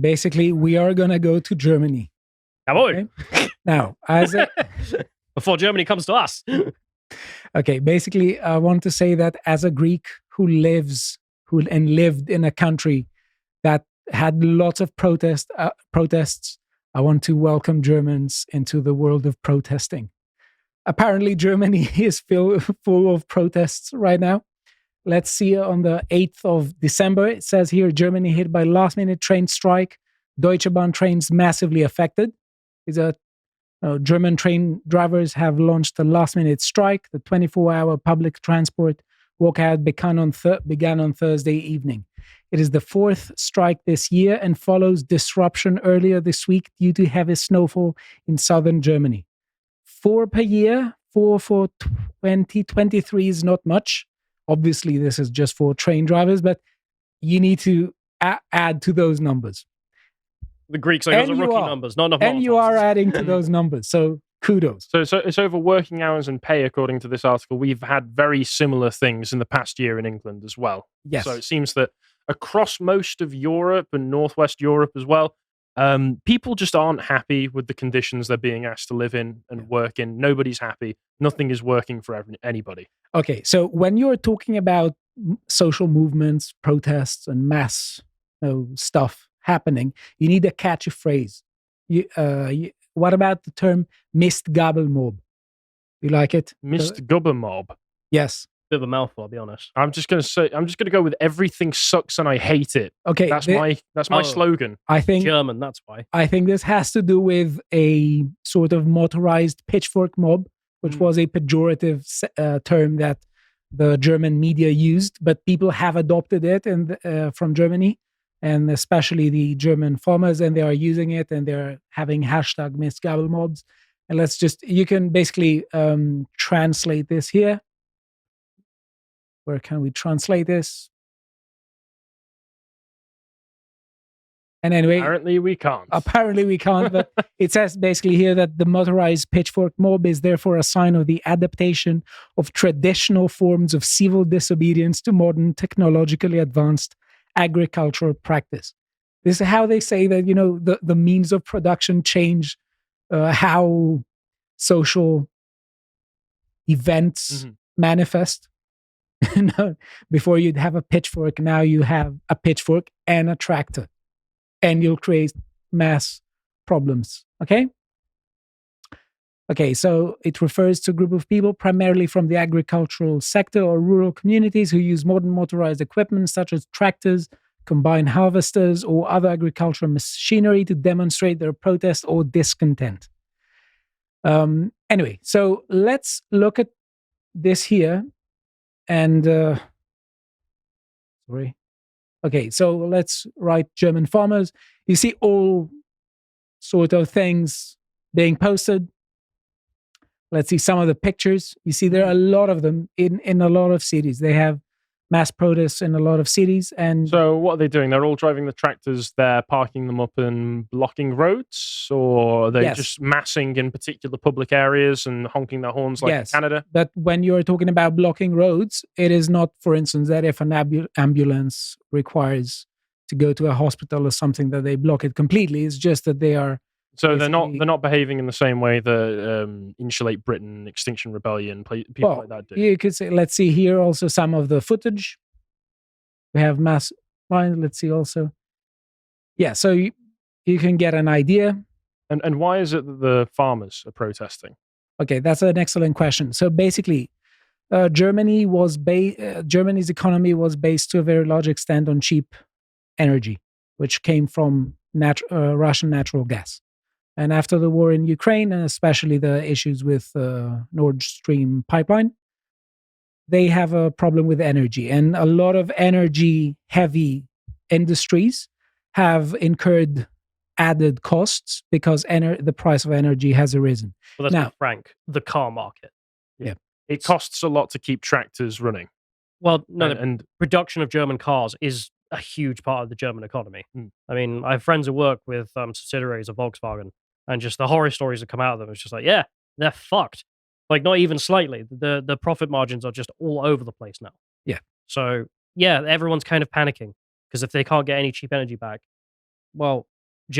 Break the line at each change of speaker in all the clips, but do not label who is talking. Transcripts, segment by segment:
Basically, we are going to go to Germany.
Jawohl.
Okay? Now,
before Germany comes to us.
Okay, basically, I want to say that as a Greek who lived in a country that had lots of protests, I want to welcome Germans into the world of protesting. Apparently, Germany is full of protests right now. Let's see, on the 8th of December, it says here, Germany hit by last-minute train strike. Deutsche Bahn trains massively affected. German train drivers have launched a last-minute strike. The 24-hour public transport walkout began on Thursday evening. It is the fourth strike this year and follows disruption earlier this week due to heavy snowfall in southern Germany. 4 per year, 4 for 2023 is not much. Obviously, this is just for train drivers, but you need to add to those numbers.
The Greeks are rookie numbers, not enough.
And you are adding to those numbers, so kudos.
So it's over working hours and pay, according to this article. We've had very similar things in the past year in England as well.
Yes.
So it seems that across most of Europe and Northwest Europe as well, people just aren't happy with the conditions they're being asked to live in and work in. Nobody's happy. Nothing is working for anybody.
Okay, so when you're talking about social movements, protests, and mass stuff happening, you need a catchy phrase. What about the term Mistgabelmob? You like it?
Mistgabelmob?
Yes.
Bit of a mouthful, I'll be honest.
I'm just going to go with everything sucks and I hate it.
Okay.
That's my slogan.
I think
German, that's why.
I think this has to do with a sort of motorized pitchfork mob, which was a pejorative term that the German media used, but people have adopted it from Germany, and especially the German farmers, and they are using it, and they're having hashtag Mistgabelmobs. And you can basically translate this here. Where can we translate this? And anyway,
apparently we can't.
But it says basically here that the motorized pitchfork mob is therefore a sign of the adaptation of traditional forms of civil disobedience to modern technologically advanced agricultural practice. This is how they say that, the means of production change how social events manifest. Before you'd have a pitchfork, now you have a pitchfork and a tractor, and you'll create mass problems. Okay, so it refers to a group of people primarily from the agricultural sector or rural communities who use modern motorized equipment such as tractors, combine harvesters, or other agricultural machinery to demonstrate their protest or discontent. Anyway, so let's look at this here. And so let's write German farmers. You see all sort of things being posted. Let's see some of the pictures. You see there are a lot of them in a lot of cities. They have mass protests in a lot of cities. And
so what are they doing? They're all driving the tractors, they're parking them up and blocking roads, or are they just massing in particular public areas and honking their horns like in Canada?
But when you're talking about blocking roads, it is not, for instance, that if an ambulance requires to go to a hospital or something that they block it completely. It's just that they are.
So they're not behaving in the same way that Insulate Britain, Extinction Rebellion, people like that do.
You could say, let's see here also some of the footage. We have mass lines. Let's see also. Yeah, so you can get an idea.
And why is it that the farmers are protesting?
Okay, that's an excellent question. So basically, Germany's economy was based to a very large extent on cheap energy, which came from Russian natural gas. And after the war in Ukraine, and especially the issues with Nord Stream pipeline, they have a problem with energy. And a lot of energy-heavy industries have incurred added costs because the price of energy has arisen.
Well, let's be frank, the car market.
Yeah.
It costs a lot to keep tractors running.
Well, no, and production of German cars is a huge part of the German economy. I mean, I have friends who work with subsidiaries of Volkswagen, and just the horror stories that come out of them. It's just like, yeah, they're fucked. Like, not even slightly. The profit margins are just all over the place now.
Yeah.
So, yeah, everyone's kind of panicking because if they can't get any cheap energy back, well, the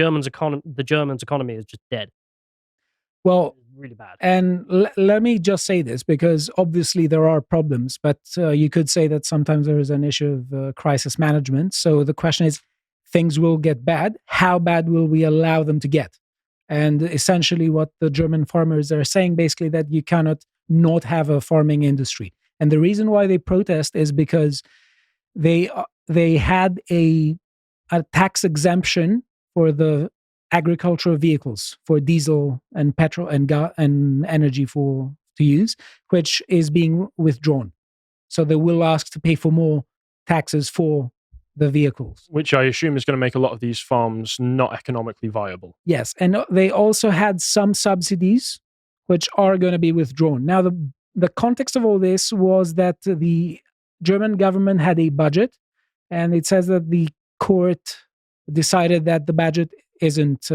Germans' economy is just dead.
Well,
It's really bad.
and let me just say this, because obviously there are problems, but you could say that sometimes there is an issue of crisis management. So the question is, things will get bad. How bad will we allow them to get? And essentially, what the German farmers are saying, basically, that you cannot not have a farming industry. And the reason why they protest is because they had a tax exemption for the agricultural vehicles, for diesel and petrol and energy to use, which is being withdrawn. So they will ask to pay for more taxes for the vehicles.
Which I assume is going to make a lot of these farms not economically viable.
Yes, and they also had some subsidies which are going to be withdrawn. Now, the context of all this was that the German government had a budget, and it says that the court decided that the budget isn't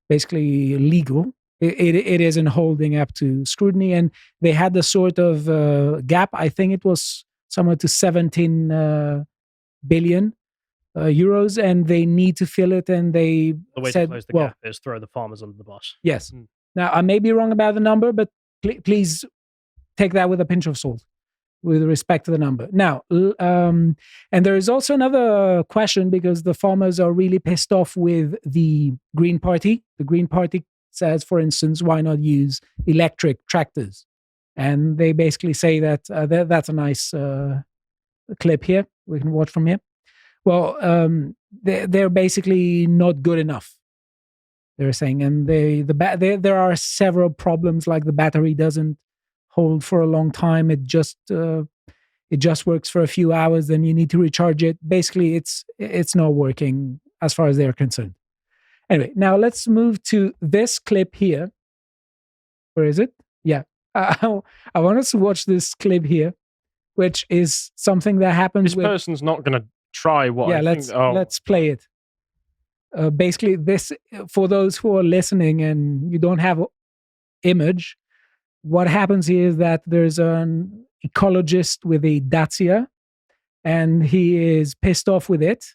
basically legal. It isn't holding up to scrutiny, and they had a sort of gap. I think it was somewhere to 17 billion euros, and they need to fill it. And they
The way
said,
to close the
well,
gap is throw the farmers under the bus.
yes. Now, I may be wrong about the number, but please take that with a pinch of salt with respect to the number. Now, and there is also another question, because the farmers are really pissed off with the Green Party. The Green Party says, for instance, why not use electric tractors? And they basically say that that's a nice clip here. We can watch from here. Well, they're basically not good enough, they're saying. And there are several problems, like the battery doesn't hold for a long time. It just works for a few hours, then you need to recharge it. Basically, it's not working as far as they're concerned. Anyway, now let's move to this clip here. Where is it? Yeah. I want us to watch this clip here, which is something that happens
This person's not going to try what I think.
Let's play it. Basically, this, for those who are listening and you don't have an image, what happens here is that there's an ecologist with a Dacia, and he is pissed off with it.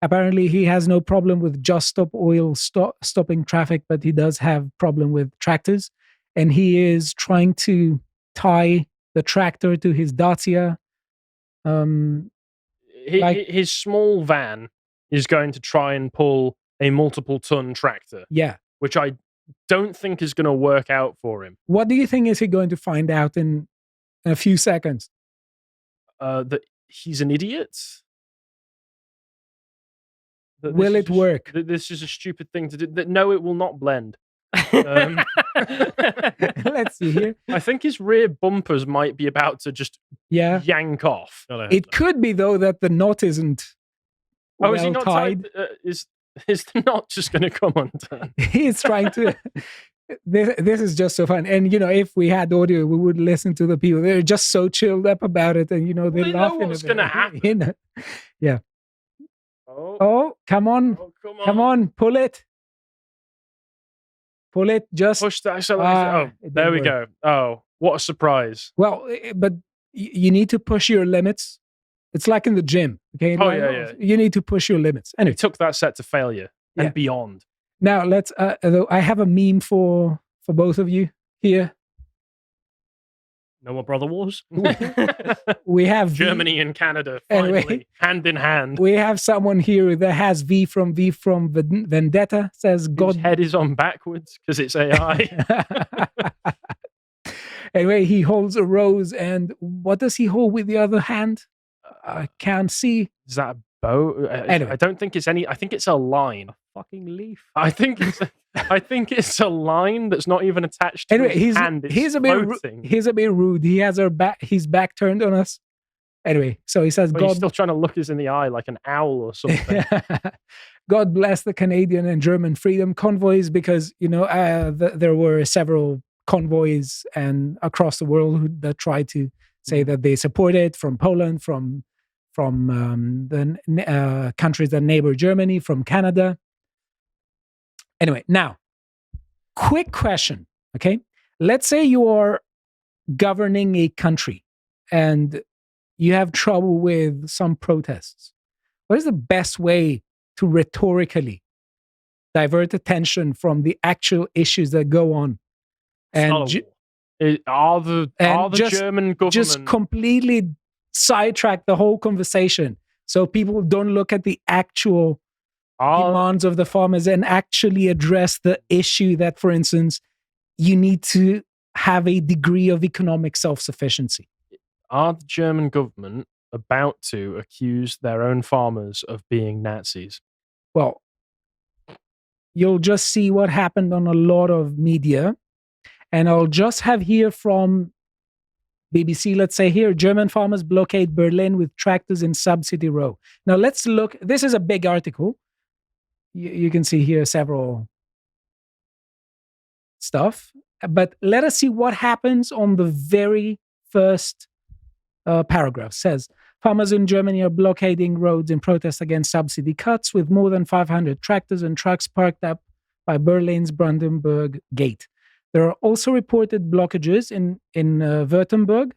Apparently, he has no problem with Just Stop Oil stopping traffic, but he does have problem with tractors. And he is trying to tie the tractor to his Dacia.
His small van is going to try and pull a multiple-ton tractor.
Yeah.
Which I don't think is going to work out for him.
What do you think is he going to find out in a few seconds?
That he's an idiot?
Will it work?
This is a stupid thing to do. No, it will not blend.
Let's see here.
I think his rear bumpers might be about to just yank off.
It could be, though, that the knot isn't
is he not tied? Is the knot just going to come undone?
He's trying to. This is just so fun. And, if we had audio, we would listen to the people. They're just so chilled up about it. And, they're laughing.
Know what's going to happen.
Yeah. Oh, come on.
Oh,
come on. Pull it. Pull it. Just
push that. There we go. Oh, what a surprise.
Well, but you need to push your limits. It's like in the gym. Okay.
Yeah.
You need to push your limits. Anyway,
he took that set to failure and beyond.
Now let's. I have a meme for both of you here.
No more brother wars.
We have
Germany and Canada finally hand in hand.
We have someone here that has V from Vendetta. Says God.
His head is on backwards because it's AI.
Anyway, he holds a rose, and what does he hold with the other hand? I can't see.
Is that a bow?
Anyway.
I don't think it's any. I think it's a line.
Fucking leaf.
I think it's a line that's not even attached to his hand.
He's a bit rude. He has his back turned on us. Anyway, so he says,
but
God.
He's still trying to look us in the eye like an owl or something.
God bless the Canadian and German freedom convoys, because there were several convoys and across the world that tried to say that they support it, from Poland, from the countries that neighbor Germany, from Canada. Anyway, now, quick question, okay? Let's say you are governing a country and you have trouble with some protests. What is the best way to rhetorically divert attention from the actual issues that go on. And
Are the German government
just completely sidetrack the whole conversation so people don't look at the actual demands of the farmers and actually address the issue that, for instance, you need to have a degree of economic self-sufficiency.
Are the German government about to accuse their own farmers of being Nazis?
Well, you'll just see what happened on a lot of media. And I'll just have here from BBC, let's say here, German farmers blockade Berlin with tractors in subsidy row. Now let's look. This is a big article. You can see here several stuff. But let us see what happens on the very first paragraph. It says, farmers in Germany are blockading roads in protest against subsidy cuts with more than 500 tractors and trucks parked up by Berlin's Brandenburg Gate. There are also reported blockages in Württemberg,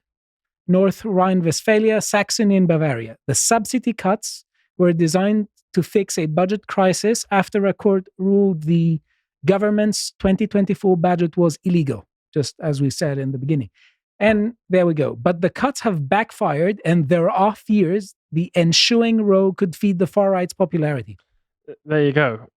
North Rhine-Westphalia, Saxony, and Bavaria. The subsidy cuts were designed to fix a budget crisis after a court ruled the government's 2024 budget was illegal, just as we said in the beginning. And there we go. But the cuts have backfired, and there are fears the ensuing row could feed the far right's popularity.
There you go.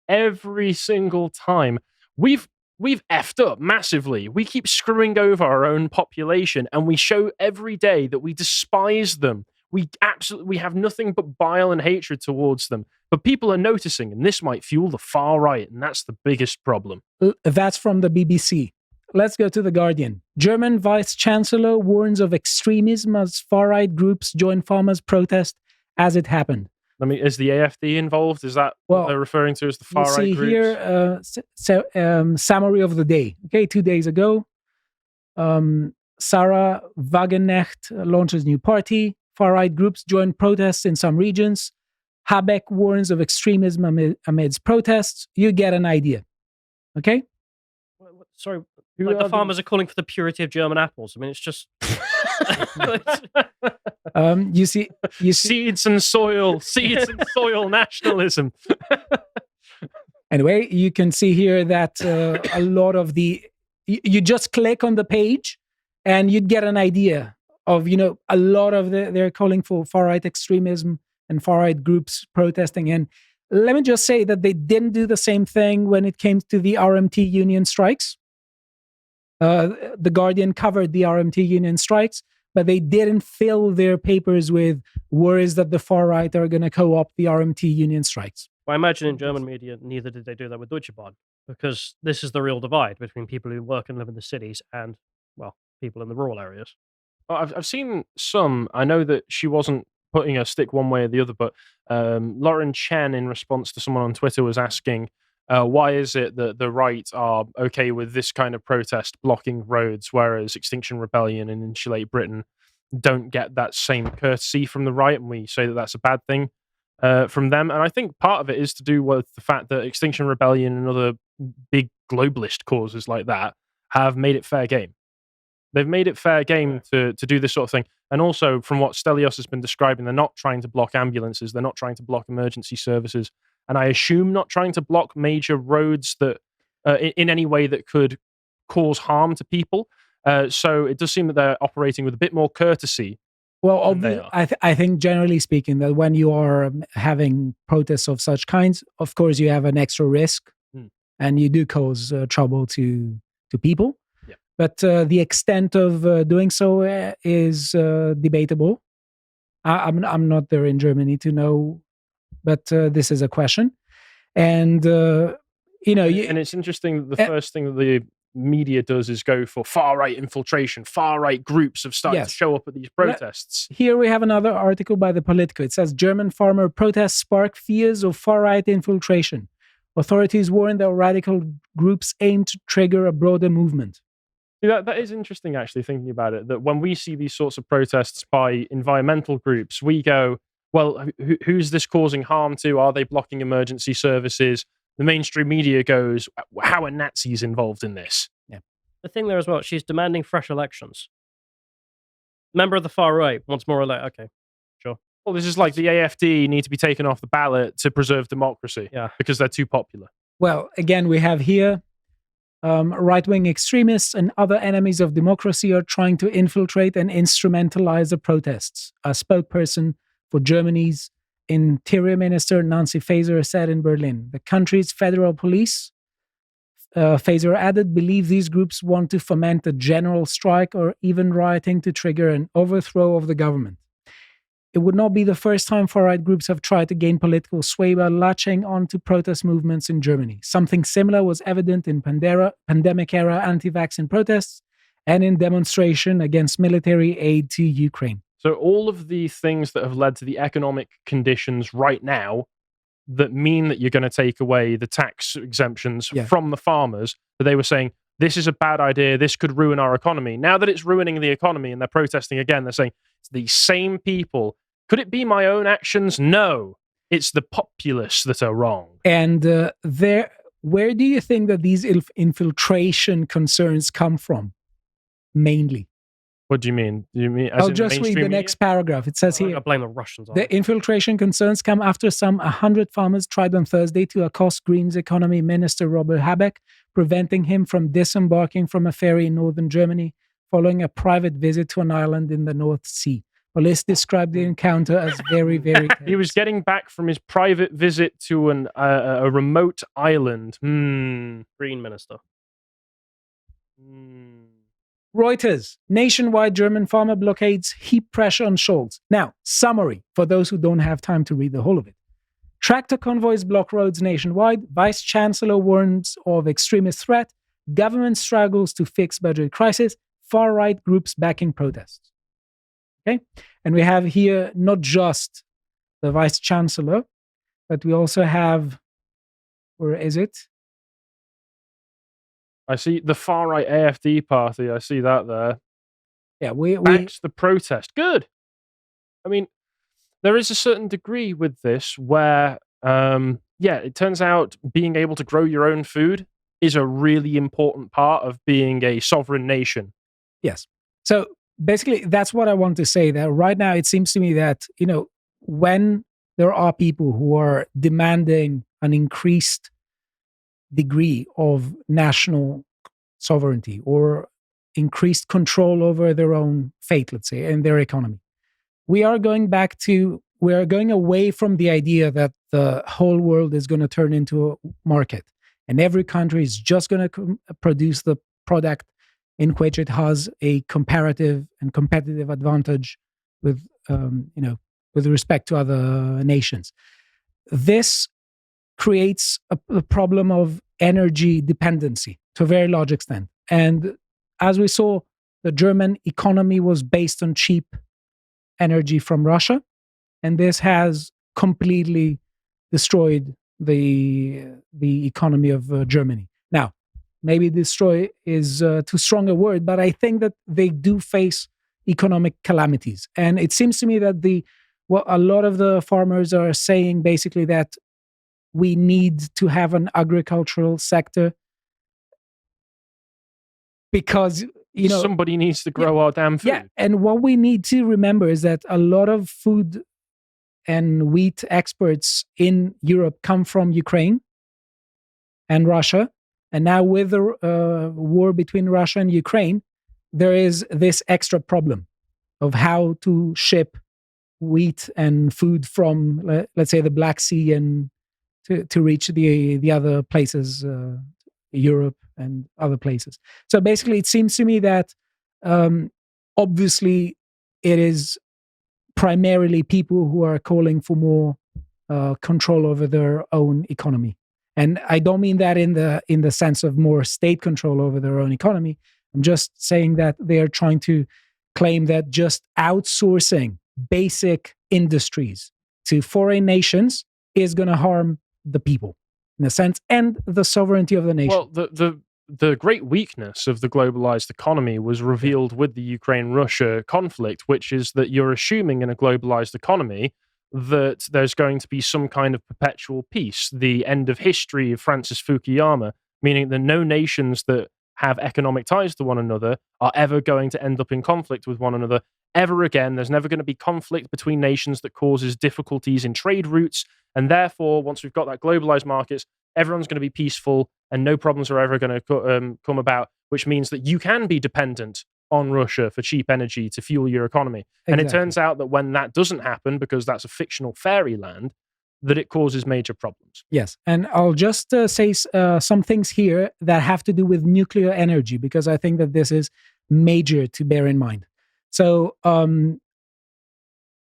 Every single time we've effed up massively. We keep screwing over our own population, and we show every day that we despise them. We have nothing but bile and hatred towards them. But people are noticing, and this might fuel the far right, and that's the biggest problem.
That's from the BBC. Let's go to The Guardian. German Vice Chancellor warns of extremism as far-right groups join farmers' protest as it happened.
I mean, is the AfD involved? Is that what they're referring to as the far-right groups?
See here, summary of the day. Okay, 2 days ago, Sarah Wagenknecht launches new party. Far-right groups join protests in some regions. Habeck warns of extremism amidst protests. You get an idea. Okay?
Sorry, like the farmers are calling for the purity of German apples. I mean, it's just...
you see
seeds and soil nationalism.
Anyway, you can see here that a lot of you just click on the page and you'd get an idea of, a lot of they're calling for far-right extremism and far-right groups protesting. And let me just say that they didn't do the same thing when it came to the RMT union strikes. The Guardian covered the RMT union strikes, but they didn't fill their papers with worries that the far right are going to co-opt the RMT union strikes.
Well, I imagine in German media, neither did they do that with Deutschen, because this is the real divide between people who work and live in the cities and, well, people in the rural areas.
Well, I've seen some. I know that she wasn't putting a stick one way or the other, but Lauren Chen, in response to someone on Twitter, was asking, why is it that the right are okay with this kind of protest blocking roads, whereas Extinction Rebellion and Insulate Britain don't get that same courtesy from the right, and we say that that's a bad thing from them? And I think part of it is to do with the fact that Extinction Rebellion and other big globalist causes like that have made it fair game. They've made it fair game to do this sort of thing. And also, from what Stelios has been describing, they're not trying to block ambulances. They're not trying to block emergency services. And I assume not trying to block major roads that in any way that could cause harm to people. So it does seem that they're operating with a bit more courtesy.
Well, I think generally speaking, that when you are having protests of such kinds, of course, you have an extra risk and you do cause trouble to people.
Yeah.
But the extent of doing so is debatable. I'm not there in Germany to know, but this is a question. And, and
it's interesting that the first thing that the media does is go for far-right infiltration. Far-right groups have started to show up at these protests.
Here we have another article by the Politico. It says, German farmer protests spark fears of far-right infiltration. Authorities warn that radical groups aim to trigger a broader movement.
That is interesting, actually, thinking about it, that when we see these sorts of protests by environmental groups, we go, well, who's this causing harm to? Are they blocking emergency services? The mainstream media goes, how are Nazis involved in this?
Yeah.
The thing there as well, she's demanding fresh elections. Member of the far right wants more okay, sure.
Well, this is like the AfD need to be taken off the ballot to preserve democracy.
Yeah.
Because they're too popular.
Well, again, we have here right-wing extremists and other enemies of democracy are trying to infiltrate and instrumentalize the protests. A spokesperson for Germany's Interior Minister Nancy Faeser said in Berlin, the country's federal police, Faeser added, believe these groups want to foment a general strike or even rioting to trigger an overthrow of the government. It would not be the first time far-right groups have tried to gain political sway by latching onto protest movements in Germany. Something similar was evident in pandemic-era anti-vaccine protests and in demonstration against military aid to Ukraine.
So all of the things that have led to the economic conditions right now that mean that you're going to take away the tax exemptions from the farmers, that they were saying, this is a bad idea, this could ruin our economy. Now that it's ruining the economy and they're protesting again, they're saying, it's these same people. Could it be my own actions? No. It's the populace that are wrong.
And where do you think that these infiltration concerns come from? Mainly.
What do you mean? Do you mean
I'll just read the next paragraph. It says here,
I blame the Russians.
The infiltration concerns come after some 100 farmers tried on Thursday to accost Greens economy minister Robert Habeck, preventing him from disembarking from a ferry in northern Germany following a private visit to an island in the North Sea. Police described the encounter as very, very tense.
He was getting back from his private visit to a remote island.
Green minister.
Reuters, nationwide German farmer blockades heap pressure on Scholz. Now, summary for those who don't have time to read the whole of it. Tractor convoys block roads nationwide. Vice Chancellor warns of extremist threat. Government struggles to fix budget crisis. Far-right groups backing protests. Okay? And we have here not just the Vice Chancellor, but we also have, where is it?
I see the far-right AfD party. I see that there.
Yeah,
backs the protest. Good. I mean, there is a certain degree with this where, it turns out being able to grow your own food is a really important part of being a sovereign nation.
Yes. So basically, that's what I want to say. That right now, it seems to me that, when there are people who are demanding an increased degree of national sovereignty or increased control over their own fate, let's say, and their economy, we are going away from the idea that the whole world is going to turn into a market and every country is just going to produce the product in which it has a comparative and competitive advantage with respect to other nations. This creates a problem of energy dependency to a very large extent. And as we saw, the German economy was based on cheap energy from Russia, and this has completely destroyed the economy of Germany. Now, maybe destroy is too strong a word, but I think that they do face economic calamities. And it seems to me that a lot of the farmers are saying basically that we need to have an agricultural sector because,
somebody needs to grow our damn food.
Yeah, and what we need to remember is that a lot of food and wheat exports in Europe come from Ukraine and Russia. And now with the war between Russia and Ukraine, there is this extra problem of how to ship wheat and food from, let's say, the Black Sea and to reach the other places, Europe and other places. So basically, it seems to me that obviously it is primarily people who are calling for more control over their own economy. And I don't mean that in the sense of more state control over their own economy. I'm just saying that they are trying to claim that just outsourcing basic industries to foreign nations is going to harm the people in a sense and the sovereignty of the nation.
Well, the great weakness of the globalized economy was revealed with the Ukraine-Russia conflict, which is that you're assuming in a globalized economy that there's going to be some kind of perpetual peace, the end of history of Francis Fukuyama, meaning that no nations that have economic ties to one another are ever going to end up in conflict with one another ever again. There's never going to be conflict between nations that causes difficulties in trade routes. And therefore, once we've got that globalized markets, everyone's going to be peaceful and no problems are ever going to come about, which means that you can be dependent on Russia for cheap energy to fuel your economy.
Exactly.
And it turns out that when that doesn't happen, because that's a fictional fairyland, that it causes major problems.
Yes. And I'll just say some things here that have to do with nuclear energy, because I think that this is major to bear in mind. So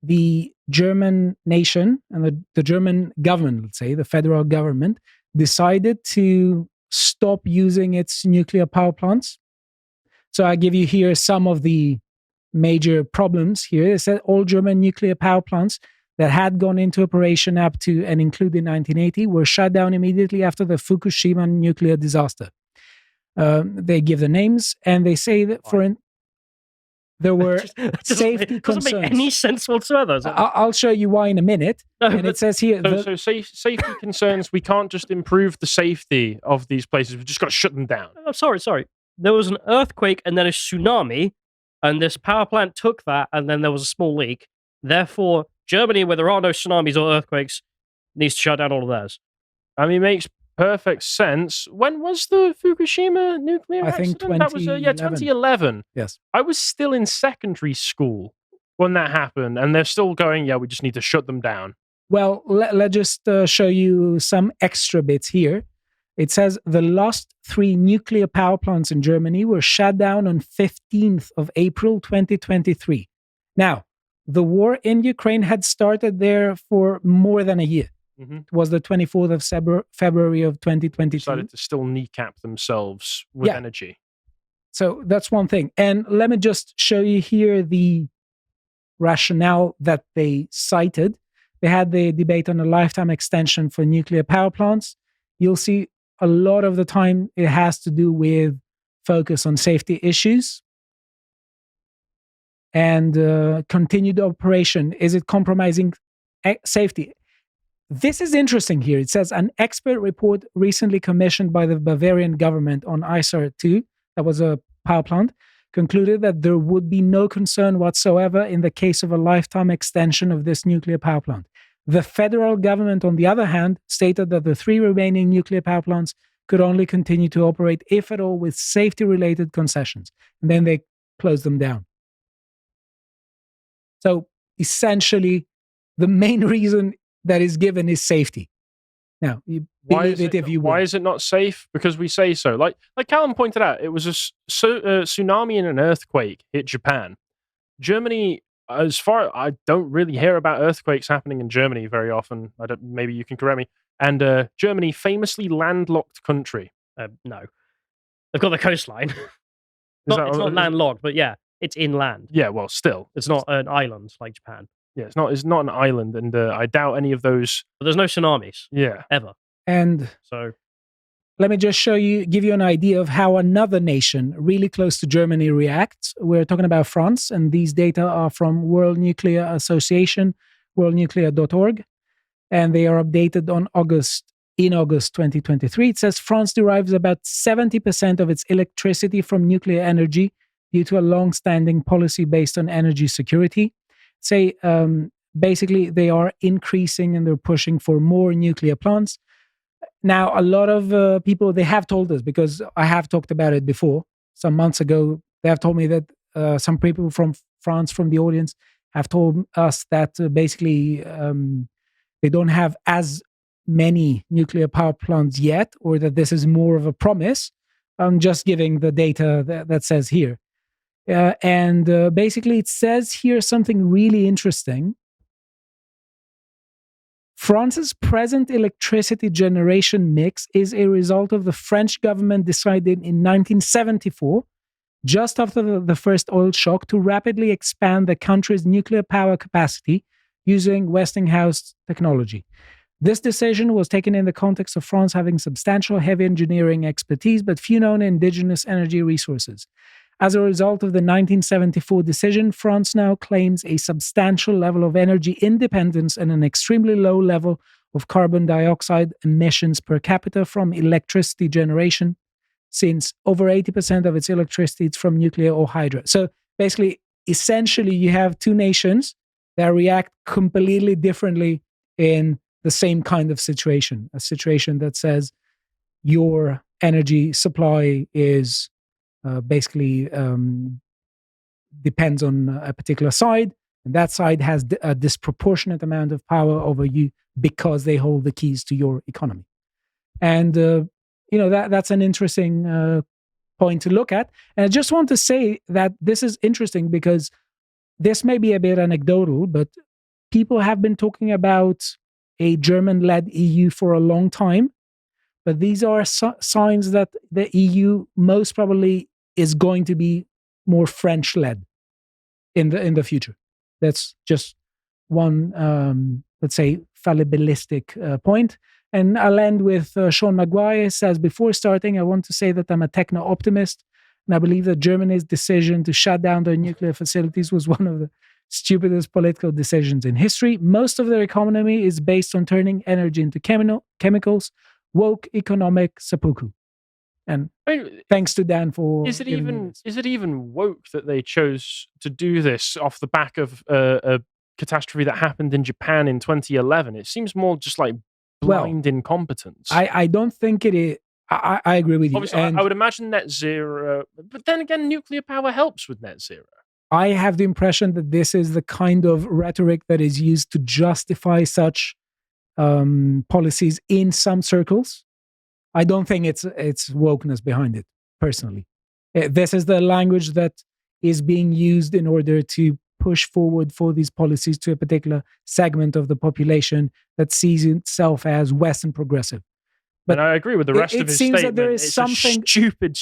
the German nation and the German government, let's say, the federal government, decided to stop using its nuclear power plants. So I give you here some of the major problems here. It said all German nuclear power plants that had gone into operation up to and including 1980 were shut down immediately after the Fukushima nuclear disaster. They give the names and they say that there were safety concerns.
Doesn't make any sense whatsoever.
I'll show you why in a minute.
No,
and it says here...
So safety concerns, we can't just improve the safety of these places. We've just got to shut them down.
I'm sorry. There was an earthquake and then a tsunami, and this power plant took that, and then there was a small leak. Therefore, Germany, where there are no tsunamis or earthquakes, needs to shut down all of theirs.
I mean, it makes perfect sense. When was the Fukushima nuclear accident?
I think 2011.
That was 2011.
Yes.
I was still in secondary school when that happened, and they're still going, we just need to shut them down.
Well, let's just show you some extra bits here. It says the last 3 nuclear power plants in Germany were shut down on 15th of April 2023. Now, the war in Ukraine had started there for more than a year. Mm-hmm. It was the 24th of February of 2022.
Decided to still kneecap themselves with energy.
So that's one thing. And let me just show you here the rationale that they cited. They had the debate on a lifetime extension for nuclear power plants. You'll see a lot of the time it has to do with focus on safety issues. And continued operation, is it compromising safety? This is interesting here. It says an expert report recently commissioned by the Bavarian government on Isar 2, that was a power plant, concluded that there would be no concern whatsoever in the case of a lifetime extension of this nuclear power plant. The federal government, on the other hand, stated that the 3 remaining nuclear power plants could only continue to operate, if at all, with safety-related concessions. And then they closed them down. So essentially, the main reason that is given is safety. Now, you believe it if you will.
Why is it not safe? Because we say so. Like Callum pointed out, it was a tsunami and an earthquake hit Japan. Germany, I don't really hear about earthquakes happening in Germany very often. Maybe you can correct me. And Germany, famously landlocked country.
No, they've got the coastline. It's not landlocked, but yeah. It's inland.
Yeah, well, still.
It's not an island like Japan.
Yeah, it's not an island, and I doubt any of those...
But there's no tsunamis.
Yeah.
Ever.
And
so,
let me just give you an idea of how another nation really close to Germany reacts. We're talking about France, and these data are from World Nuclear Association, worldnuclear.org, and they are updated in August 2023. It says France derives about 70% of its electricity from nuclear energy, due to a long-standing policy based on energy security. Basically, they are increasing and they're pushing for more nuclear plants. Now, a lot of people, they have told us, because I have talked about it before, some months ago, they have told me that some people from France, from the audience, have told us that basically they don't have as many nuclear power plants yet, or that this is more of a promise. I'm just giving the data that says here. And basically, it says here something really interesting. France's present electricity generation mix is a result of the French government decided in 1974, just after the first oil shock, to rapidly expand the country's nuclear power capacity using Westinghouse technology. This decision was taken in the context of France having substantial heavy engineering expertise, but few known indigenous energy resources. As a result of the 1974 decision, France now claims a substantial level of energy independence and an extremely low level of carbon dioxide emissions per capita from electricity generation. since over 80% of its electricity is from nuclear or hydro. So basically, essentially, you have two nations that react completely differently in the same kind of situation, a situation that says your energy supply is basically depends on a particular side, and that side has a disproportionate amount of power over you because they hold the keys to your economy. And that's an interesting point to look at. And I just want to say that this is interesting because this may be a bit anecdotal, but people have been talking about a German-led EU for a long time. But these are signs that the EU most probably is going to be more French-led in the future. That's just one, let's say, fallibilistic point. And I'll end with Sean Maguire says, before starting, I want to say that I'm a techno-optimist, and I believe that Germany's decision to shut down their nuclear facilities was one of the stupidest political decisions in history. Most of their economy is based on turning energy into chemicals, woke economic seppuku. And thanks to Dan for
is it even woke that they chose to do this off the back of a catastrophe that happened in Japan in 2011? It seems more just like blind incompetence.
I don't think it is. I agree with you.
Obviously, I would imagine net zero, but then again, nuclear power helps with net zero.
I have the impression that this is the kind of rhetoric that is used to justify such policies in some circles. I don't think it's wokeness behind it, personally. This is the language that is being used in order to push forward for these policies to a particular segment of the population that sees itself as Western progressive.
But I agree with the rest of his statement. That there is it's something stupid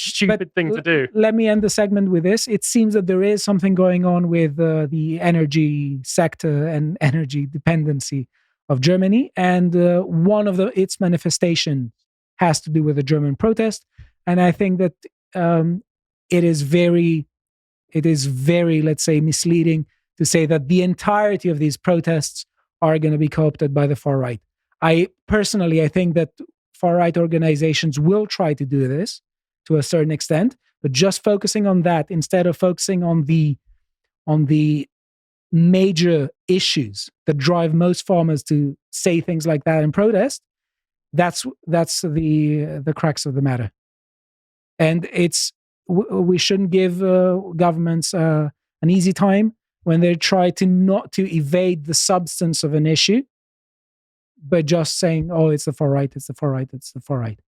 thing to do.
Let me end the segment with this. It seems that there is something going on with the energy sector and energy dependency of Germany, and one of its manifestations has to do with the German protest. And I think that it is very, let's say, misleading to say that the entirety of these protests are going to be co-opted by the far right. I think that far-right organizations will try to do this to a certain extent, but just focusing on that instead of focusing on the major issues that drive most farmers to say things like that and protest, that's the crux of the matter. And we shouldn't give governments an easy time when they try to not to evade the substance of an issue, but just saying, oh, it's the far right, it's the far right, it's the far right.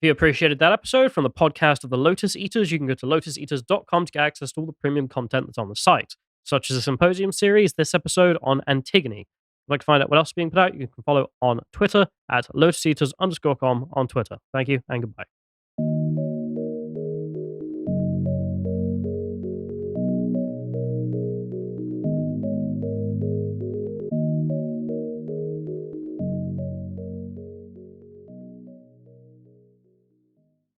If you appreciated that episode from the podcast of the Lotus Eaters, you can go to lotuseaters.com to get access to all the premium content that's on the site, such as a symposium series, this episode on Antigone. If you'd like to find out what else is being put out, you can follow on Twitter at lotuseaters_com on Twitter. Thank you and goodbye.